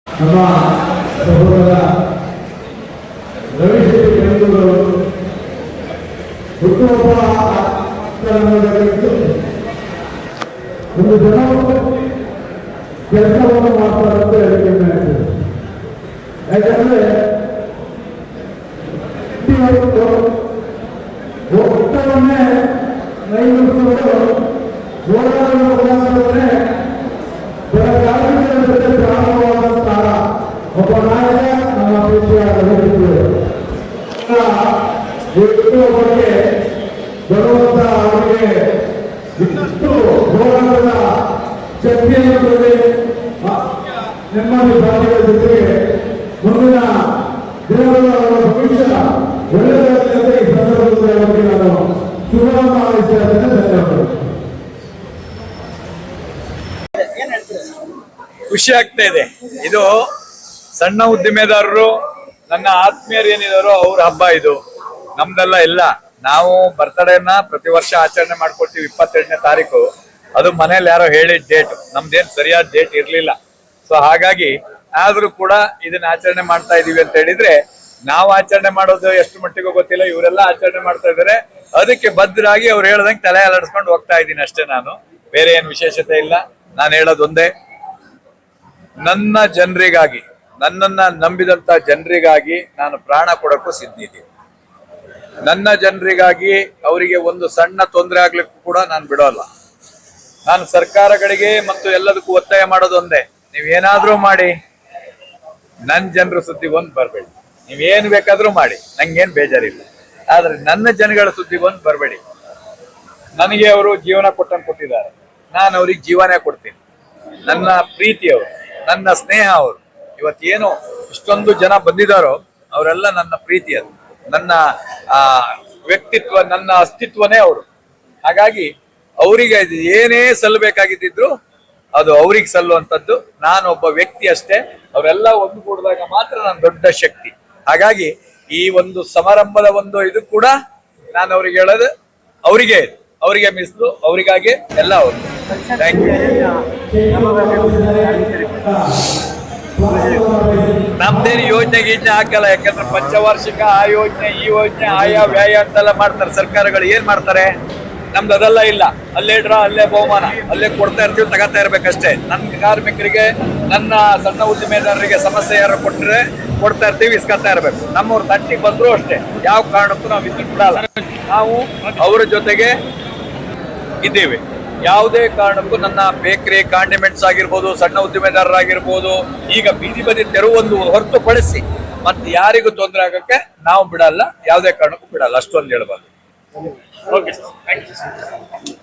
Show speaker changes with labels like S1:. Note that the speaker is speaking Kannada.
S1: ನಮ್ಮ ಸಹೋದರ ರವೀಶ್ ಬೆಂಗಳೂರು ಹುಟ್ಟುಹಬ್ಬ ಒಂದು ಜನ ಕೆಲಸವನ್ನು ಮಾಡ್ತಾರೆ ಅಂತ ಹೇಳಿಕೆ ಯಾಕಂದ್ರೆ ಒತ್ತಡವನ್ನೇ ನೈಮಿಸುವುದು ಹೋರಾಟವನ್ನೇ ಬೆಳಗಾವಿಯ ಜೊತೆ ಪ್ರಾರಂಭವಾದಂತಹ ಒಬ್ಬ ನಾಯಕ ನಮ್ಮ ದೇಶದ ಬಗ್ಗೆ ಬರುವಂತ ಅವರಿಗೆ ಇಷ್ಟು ಹೋರಾಟದ ಶಕ್ತಿಯನ್ನು ನೆಮ್ಮದಿ ಭಾಗ್ಯದ ಜೊತೆಗೆ ಮುಂದಿನ ದಿನಗಳ ಭವಿಷ್ಯ ಒಳ್ಳೆಯದಾಗಲಿ ಈ ಸಂದರ್ಭದಲ್ಲಿ ಅವರಿಗೆ ನಾನು ಶುಭವನ್ನು ಹಾರೈಸುತ್ತೇನೆ. ಧನ್ಯವಾದಗಳು.
S2: ಖುಷಿ ಆಗ್ತಾ ಇದೆ. ಇದು ಸಣ್ಣ ಉದ್ದಿಮೆದಾರರು ನನ್ನ ಆತ್ಮೀಯರು ಏನಿದಾರೋ ಅವ್ರ ಹಬ್ಬ ಇದು, ನಮ್ದೆಲ್ಲ ಇಲ್ಲ. ನಾವು ಬರ್ತಡೇನ ಪ್ರತಿ ವರ್ಷ ಆಚರಣೆ ಮಾಡ್ಕೊಳ್ತೀವಿ 22ನೇ ತಾರೀಕು. ಅದು ಮನೇಲಿ ಯಾರೋ ಹೇಳಿದ ಡೇಟ್, ನಮ್ದೇನ್ ಸರಿಯಾದ ಡೇಟ್ ಇರ್ಲಿಲ್ಲ. ಸೊ ಹಾಗಾಗಿ ಆದ್ರೂ ಕೂಡ ಇದನ್ನ ಆಚರಣೆ ಮಾಡ್ತಾ ಇದೀವಿ ಅಂತ ಹೇಳಿದ್ರೆ, ನಾವು ಆಚರಣೆ ಮಾಡೋದು ಎಷ್ಟು ಮಟ್ಟಿಗೂ ಗೊತ್ತಿಲ್ಲ, ಇವರೆಲ್ಲ ಆಚರಣೆ ಮಾಡ್ತಾ ಇದಾರೆ. ಅದಕ್ಕೆ ಬದ್ಧರಾಗಿ ಅವ್ರು ಹೇಳ್ದಂಗೆ ತಲೆ ಅಲಡಿಸ್ಕೊಂಡು ಹೋಗ್ತಾ ಇದ್ದೀನಿ ಅಷ್ಟೇ. ನಾನು ಬೇರೆ ಏನ್ ವಿಶೇಷತೆ ಇಲ್ಲ. ನಾನು ಹೇಳೋದೊಂದೇ, ನನ್ನ ಜನರಿಗಾಗಿ, ನನ್ನನ್ನ ನಂಬಿದಂತ ಜನರಿಗಾಗಿ ನಾನು ಪ್ರಾಣ ಕೊಡಕ್ಕೂ ಸಿದ್ಧಿದ್ದೀನಿ. ನನ್ನ ಜನರಿಗಾಗಿ ಅವರಿಗೆ ಒಂದು ಸಣ್ಣ ತೊಂದರೆ ಆಗ್ಲಿಕ್ಕೂ ಕೂಡ ನಾನು ಬಿಡೋಲ್ಲ. ನಾನು ಸರ್ಕಾರಗಳಿಗೆ ಮತ್ತು ಎಲ್ಲದಕ್ಕೂ ಒತ್ತಾಯ ಮಾಡೋದೊಂದೇ, ನೀವೇನಾದ್ರೂ ಮಾಡಿ ನನ್ನ ಜನರ ಸುದ್ದಿಗೊಂದು ಬರಬೇಡಿ. ನೀವೇನು ಬೇಕಾದ್ರೂ ಮಾಡಿ, ನಂಗೇನು ಬೇಜಾರಿಲ್ಲ. ಆದ್ರೆ ನನ್ನ ಜನಗಳ ಸುದ್ದಿಗೊಂದು ಬರಬೇಡಿ. ನನಗೆ ಅವರು ಜೀವನ ಕೊಟ್ಟಿದ್ದಾರೆ, ನಾನು ಅವ್ರಿಗೆ ಜೀವನೇ ಕೊಡ್ತೀನಿ. ನನ್ನ ಪ್ರೀತಿಯವರು, ನನ್ನ ಸ್ನೇಹ ಅವರು, ಇವತ್ತೇನು ಇಷ್ಟೊಂದು ಜನ ಬಂದಿದ್ದಾರೋ ಅವರೆಲ್ಲ ನನ್ನ ಪ್ರೀತಿ, ಅದು ನನ್ನ ವ್ಯಕ್ತಿತ್ವ, ನನ್ನ ಅಸ್ತಿತ್ವನೇ ಅವರು. ಹಾಗಾಗಿ ಅವರಿಗೆ ಏನೇ ಸಲ್ಲಬೇಕಾಗಿದ್ದಿದ್ರು ಅದು ಅವ್ರಿಗೆ ಸಲ್ಲುವಂಥದ್ದು. ನಾನು ಒಬ್ಬ ವ್ಯಕ್ತಿ ಅಷ್ಟೇ, ಅವರೆಲ್ಲ ಒಂದುಗೂಡಿದಾಗ ಮಾತ್ರ ನಾನು ದೊಡ್ಡ ಶಕ್ತಿ. ಹಾಗಾಗಿ ಈ ಒಂದು ಸಮಾರಂಭದ ಒಂದು ಇದು ಕೂಡ ನಾನು ಅವ್ರಿಗೆ ಹೇಳೋದು, ಅವರಿಗೆ ಮೀಸಲು, ಅವರಿಗಾಗಿ ಎಲ್ಲ ಅವರು. Thank you. ನಮ್ದೇನು ಯೋಜನೆ ಗೀಜನೆ ಹಾಕಲ್ಲ, ಯಾಕಂದ್ರೆ ಪಂಚವಾರ್ಷಿಕ ಆ ಯೋಜನೆ ಈ ಯೋಜನೆ ಆಯಾ ವ್ಯಾಯ ಅಂತೆಲ್ಲ ಮಾಡ್ತಾರೆ ಸರ್ಕಾರಗಳು. ಏನ್ ಮಾಡ್ತಾರೆ? ನಮ್ದು ಅದೆಲ್ಲ ಇಲ್ಲ. ಅಲ್ಲೇ ಡ್ರಾ, ಅಲ್ಲೇ ಬಹುಮಾನ, ಅಲ್ಲೇ ಕೊಡ್ತಾ ಇರ್ತೀವಿ, ತಗೋತಾ ಇರ್ಬೇಕಷ್ಟೇ. ನನ್ನ ಕಾರ್ಮಿಕರಿಗೆ, ನನ್ನ ಸಣ್ಣ ಉದ್ದಿಮೆದಾರರಿಗೆ ಸಮಸ್ಯೆ ಯಾರು ಕೊಟ್ಟರೆ ಕೊಡ್ತಾ ಇರ್ತೀವಿ, ಇಸ್ಕೊತಾ ಇರ್ಬೇಕು. ನಮ್ಮವ್ರ ತಟ್ಟಿಗೆ ಬಂದ್ರು ಅಷ್ಟೇ, ಯಾವ ಕಾರಣಕ್ಕೂ ನಾವು ಇದನ್ನು ಬಿಡಲ್ಲ. ನಾವು ಅವರ ಜೊತೆಗೆ ಇದ್ದೀವಿ. ಯಾವುದೇ ಕಾರಣಕ್ಕೂ ನನ್ನ ಬೇಕರಿ, ಕಾಂಡಿಮೆಂಟ್ಸ್ ಆಗಿರ್ಬೋದು, ಸಣ್ಣ ಉದ್ದಿಮೆದಾರರಾಗಿರ್ಬೋದು, ಈಗ ಬೀದಿ ಬದಿ ತೆರವೊಂದು ಹೊರತುಪಡಿಸಿ ಮತ್ತೆ ಯಾರಿಗೂ ತೊಂದರೆ ಆಗಕ್ಕೆ ನಾವು ಬಿಡಲ್ಲ, ಯಾವುದೇ ಕಾರಣಕ್ಕೂ ಬಿಡಲ್ಲ. ಅಷ್ಟೊಂದು ಹೇಳ್ಬಾರ್ದು. Okay sir, thank you.